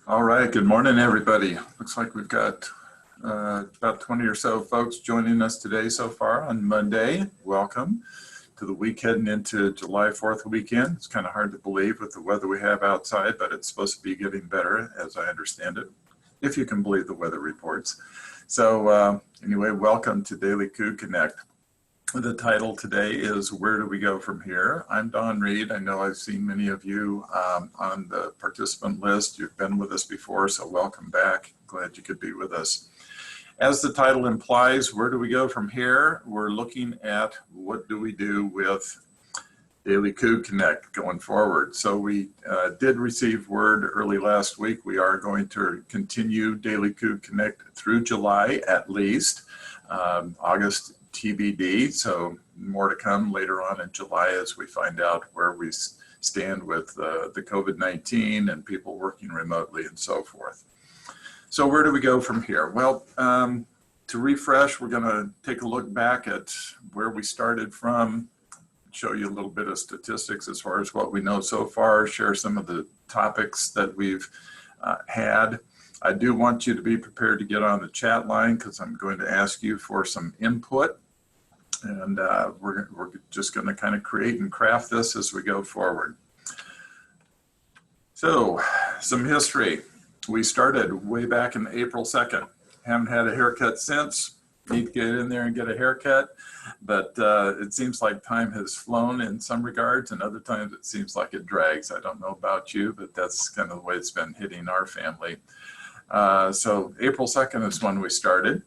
All right, good morning, everybody. Looks like we've got about 20 or so folks joining us today so far on Monday. Welcome to the week heading into July 4th weekend. It's kind of hard to believe with the weather we have outside, but it's supposed to be getting better as I understand it, if you can believe the weather reports. So anyway, welcome to Daily Coup Connect. The title today is Where Do We Go From Here? I'm Don Reed. I know I've seen many of you on the participant list. You've been with us before, so welcome back. Glad you could be with us. As the title implies, where do we go from here? We're looking at what do we do with Daily Coup Connect going forward. So we did receive word early last week. We are going to continue Daily Coup Connect through July at least. August TBD, so more to come later on in July as we find out where we stand with the COVID-19 and people working remotely and so forth. So where do we go from here? Well, to refresh, we're going to take a look back at where we started from, show you a little bit of statistics as far as what we know so far, share some of the topics that we've had. I do want you to be prepared to get on the chat line because I'm going to ask you for some input. And we're just going to kind of create and craft this as we go forward. So, some history. We started way back in April 2nd. Haven't had a haircut since. Need to get in there and get a haircut. But it seems like time has flown in some regards, and other times it seems like it drags. I don't know about you, but that's kind of the way it's been hitting our family. So April 2nd is when we started.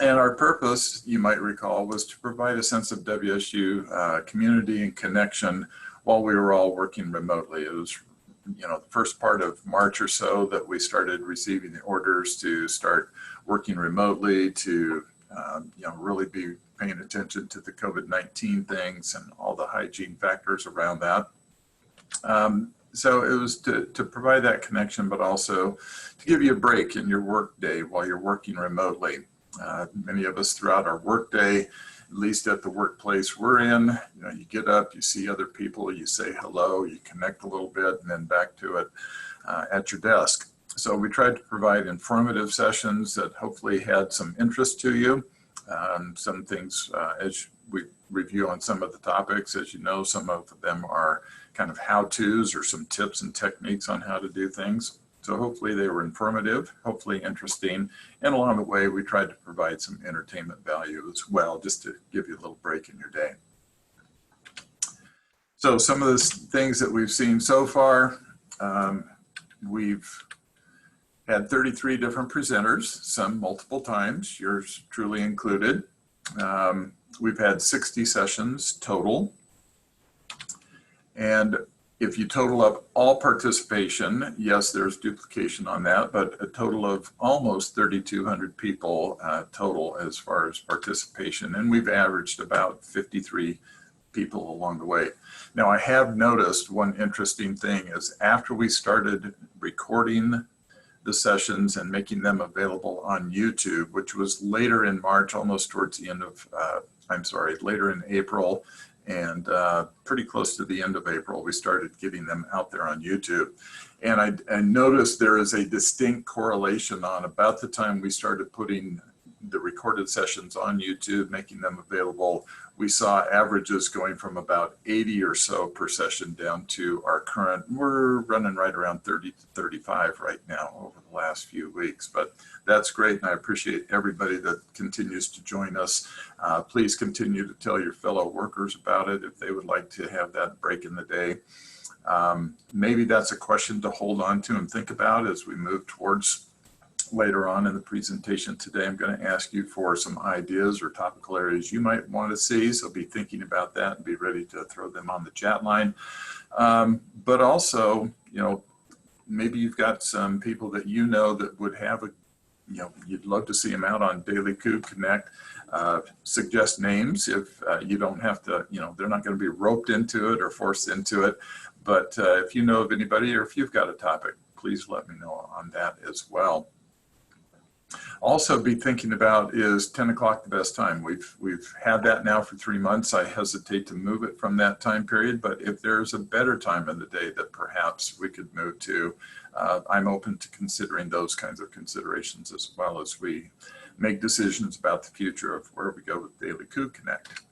And our purpose, you might recall, was to provide a sense of WSU community and connection while we were all working remotely. It was, the first part of March or so that we started receiving the orders to start working remotely, to, really be paying attention to the COVID-19 things and all the hygiene factors around that. So it was to provide that connection, but also to give you a break in your work day while you're working remotely. Many of us throughout our workday, at least at the workplace we're in, you get up, you see other people, you say hello, you connect a little bit, and then back to it at your desk. So we tried to provide informative sessions that hopefully had some interest to you. Some things, as we review on some of the topics, as you know, some of them are kind of how-tos or some tips and techniques on how to do things. So hopefully they were informative, hopefully interesting, and along the way we tried to provide some entertainment value as well, just to give you a little break in your day. So some of the things that we've seen so far, we've had 33 different presenters, some multiple times, yours truly included. We've had 60 sessions total. And if you total up all participation, yes, there's duplication on that, but a total of almost 3,200 people total as far as participation. And we've averaged about 53 people along the way. Now, I have noticed one interesting thing is after we started recording the sessions and making them available on YouTube, which was later in March, almost towards the end of, later in April, and pretty close to the end of April, we started getting them out there on YouTube. And I noticed there is a distinct correlation on about the time we started putting the recorded sessions on YouTube, making them available. We saw averages going from about 80 or so per session down to our current, we're running right around 30 to 35 right now over the last few weeks. But that's great, and I appreciate everybody that continues to join us. Please continue to tell your fellow workers about it if they would like to have that break in the day. Maybe that's a question to hold on to and think about as we move towards later on in the presentation today. I'm going to ask you for some ideas or topical areas you might want to see, so be thinking about that and be ready to throw them on the chat line. But also, maybe you've got some people that that would have you'd love to see them out on Daily Coup Connect. Suggest names if you don't have to, they're not going to be roped into it or forced into it. But if you know of anybody or if you've got a topic, please let me know on that as well. Also be thinking about, is 10 o'clock the best time? We've had that now for 3 months. I hesitate to move it from that time period, but if there's a better time in the day that perhaps we could move to, I'm open to considering those kinds of considerations as well as we make decisions about the future of where we go with Daily Coug Connect.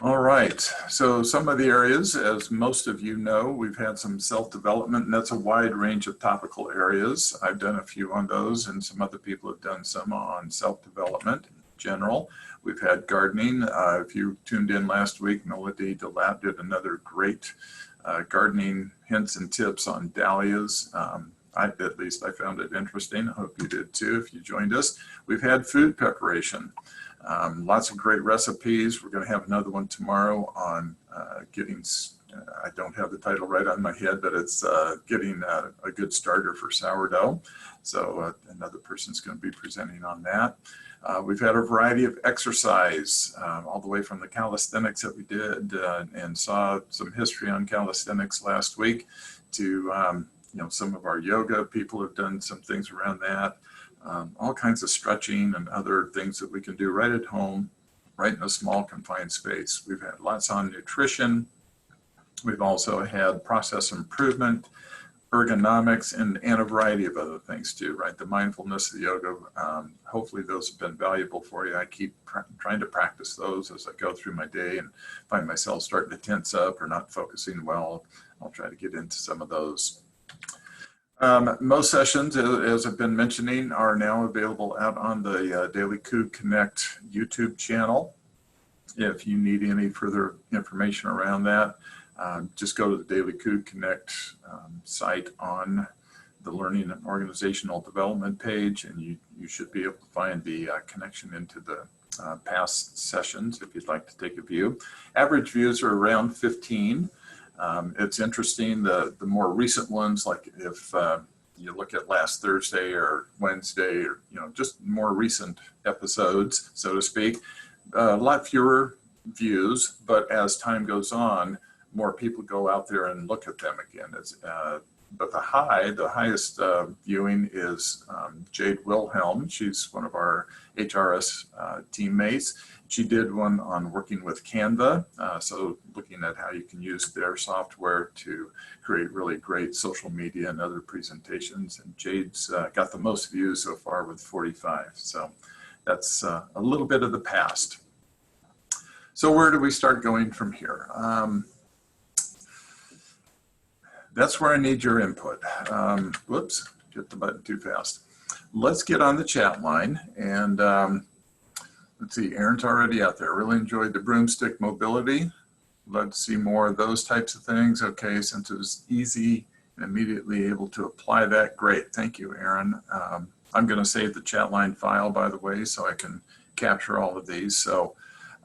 All right, so some of the areas, as most of you know, we've had some self-development, and that's a wide range of topical areas. I've done a few on those, and some other people have done some on self-development in general. We've had gardening. If you tuned in last week, Melody DeLapp did another great gardening hints and tips on dahlias. At least I found it interesting. I hope you did too if you joined us. We've had food preparation. Lots of great recipes. We're going to have another one tomorrow on getting, I don't have the title right on my head, but it's getting a good starter for sourdough. So another person's going to be presenting on that. We've had a variety of exercise, all the way from the calisthenics that we did and saw some history on calisthenics last week to some of our yoga people have done some things around that. All kinds of stretching and other things that we can do right at home, right in a small confined space. We've had lots on nutrition. We've also had process improvement, ergonomics, and a variety of other things too, right? The mindfulness, the yoga, hopefully those have been valuable for you. I keep trying to practice those as I go through my day and find myself starting to tense up or not focusing well. I'll try to get into some of those. Most sessions, as I've been mentioning, are now available out on the Daily Coug Connect YouTube channel. If you need any further information around that, just go to the Daily Coug Connect site on the Learning and Organizational Development page, and you should be able to find the connection into the past sessions if you'd like to take a view. Average views are around 15. It's interesting, the more recent ones, like if you look at last Thursday or Wednesday, or just more recent episodes, so to speak, a lot fewer views, but as time goes on, more people go out there and look at them again. But the highest viewing is Jade Wilhelm. She's one of our HRS teammates. She did one on working with Canva, so looking at how you can use their software to create really great social media and other presentations. And Jade's got the most views so far with 45. So that's a little bit of the past. So where do we start going from here? That's where I need your input. Whoops, hit the button too fast. Let's get on the chat line and let's see, Aaron's already out there. Really enjoyed the broomstick mobility. Love to see more of those types of things. Okay, since it was easy and immediately able to apply that, great. Thank you, Aaron. I'm going to save the chat line file, by the way, so I can capture all of these. So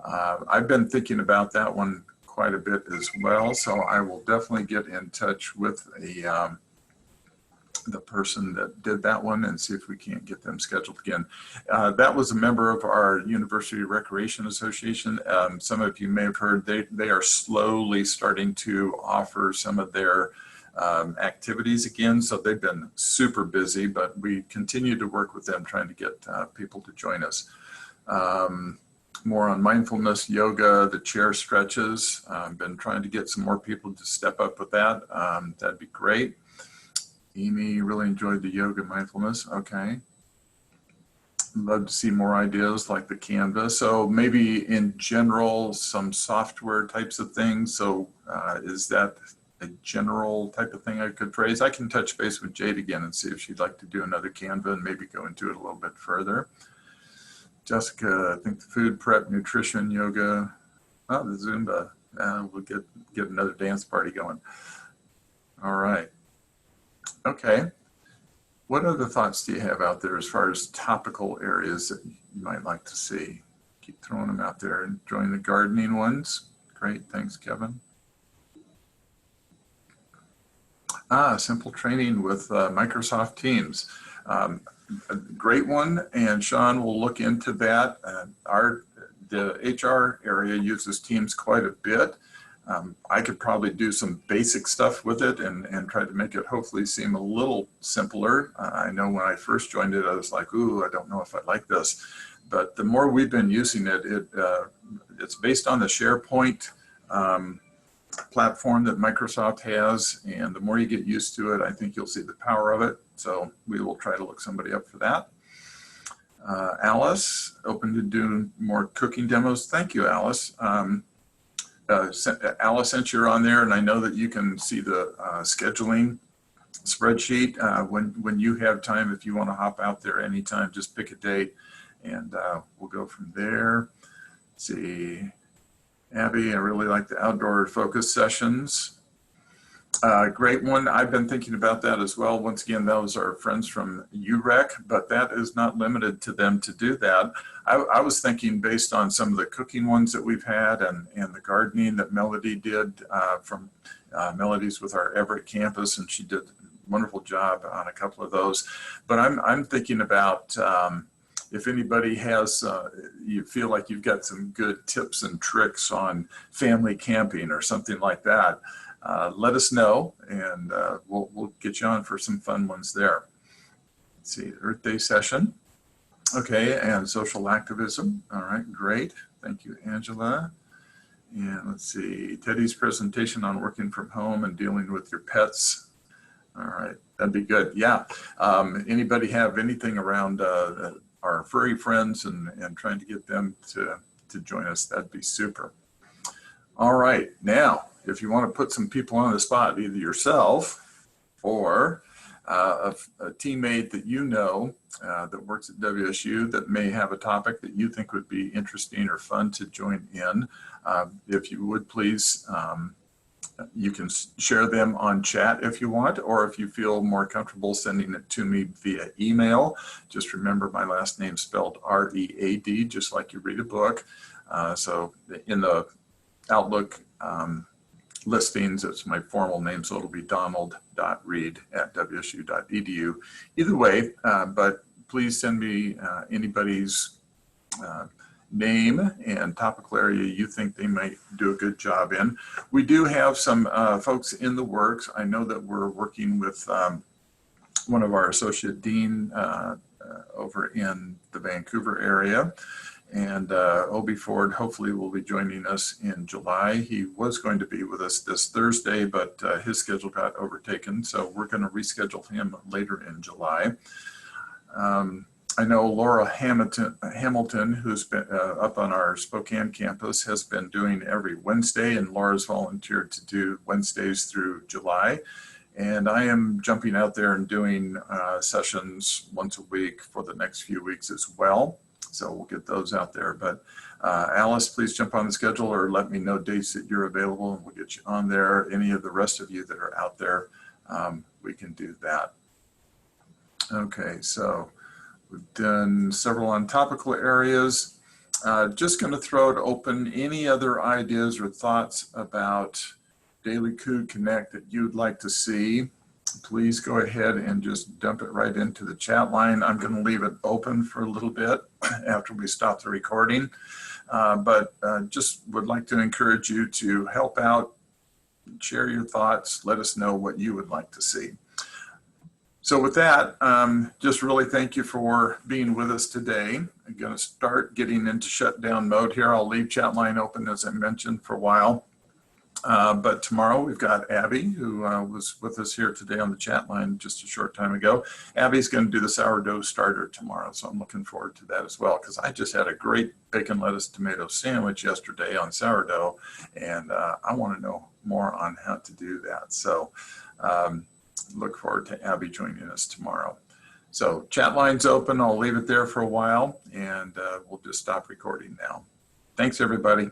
I've been thinking about that one quite a bit as well. So I will definitely get in touch with the person that did that one and see if we can't get them scheduled again. That was a member of our University Recreation Association. Some of you may have heard they are slowly starting to offer some of their activities again. So they've been super busy, but we continue to work with them trying to get people to join us. More on mindfulness, yoga, the chair stretches. I've been trying to get some more people to step up with that. That'd be great. Amy really enjoyed the yoga mindfulness. Okay. Love to see more ideas like the Canva. So maybe in general, some software types of things. So is that a general type of thing I could phrase? I can touch base with Jade again and see if she'd like to do another Canva and maybe go into it a little bit further. Jessica, I think the food prep, nutrition, yoga, the Zumba. We'll get another dance party going. All right. Okay. What other thoughts do you have out there as far as topical areas that you might like to see? Keep throwing them out there. Enjoying the gardening ones. Great. Thanks, Kevin. Simple training with Microsoft Teams. A great one, and Sean will look into that. The HR area uses Teams quite a bit. I could probably do some basic stuff with it and try to make it hopefully seem a little simpler. I know when I first joined it, I was like, ooh, I don't know if I like this. But the more we've been using it, it's based on the SharePoint platform that Microsoft has. And the more you get used to it, I think you'll see the power of it. So we will try to look somebody up for that. Alice, open to do more cooking demos. Thank you, Alice. Alice, since you're on there, and I know that you can see the scheduling spreadsheet, when you have time, if you want to hop out there anytime, just pick a date and we'll go from there. Let's see, Abby, I really like the outdoor focus sessions. Great one. I've been thinking about that as well. Once again, those are friends from UREC, but that is not limited to them to do that. I was thinking based on some of the cooking ones that we've had and the gardening that Melody did from Melody's with our Everett campus, and she did a wonderful job on a couple of those. But I'm thinking about if anybody has, you feel like you've got some good tips and tricks on family camping or something like that, let us know, and we'll get you on for some fun ones there. Let's see, Earth Day session. Okay, and social activism. All right, great. Thank you, Angela. And let's see, Teddy's presentation on working from home and dealing with your pets. All right, that'd be good. Yeah. Anybody have anything around our furry friends and trying to get them to join us? That'd be super. All right, now, if you want to put some people on the spot, either yourself or a teammate that you know that works at WSU that may have a topic that you think would be interesting or fun to join in, if you would please, you can share them on chat if you want, or if you feel more comfortable sending it to me via email. Just remember my last name spelled R-E-A-D, just like you read a book. So in the Outlook listings, it's my formal name, so it'll be donald.reed@wsu.edu. Either way, but please send me anybody's name and topical area you think they might do a good job in. We do have some folks in the works. I know that we're working with one of our associate dean over in the Vancouver area. And Obi Ford hopefully will be joining us in July. He was going to be with us this Thursday, but his schedule got overtaken. So we're going to reschedule him later in July. I know Laura Hamilton, who's been up on our Spokane campus, has been doing every Wednesday, and Laura's volunteered to do Wednesdays through July. And I am jumping out there and doing sessions once a week for the next few weeks as well. So we'll get those out there. But Alice, please jump on the schedule or let me know dates that you're available and we'll get you on there. Any of the rest of you that are out there, we can do that. Okay, so we've done several on topical areas. Just going to throw it open. Any other ideas or thoughts about Daily Cood Connect that you'd like to see? Please go ahead and just dump it right into the chat line. I'm going to leave it open for a little bit after we stop the recording, but just would like to encourage you to help out, share your thoughts, let us know what you would like to see. So with that, just really thank you for being with us today. I'm going to start getting into shutdown mode here. I'll leave chat line open, as I mentioned, for a while. But tomorrow we've got Abby, who was with us here today on the chat line just a short time ago. Abby's going to do the sourdough starter tomorrow, so I'm looking forward to that as well, because I just had a great bacon, lettuce, tomato sandwich yesterday on sourdough, and I want to know more on how to do that. So look forward to Abby joining us tomorrow. So chat line's open. I'll leave it there for a while, and we'll just stop recording now. Thanks, everybody.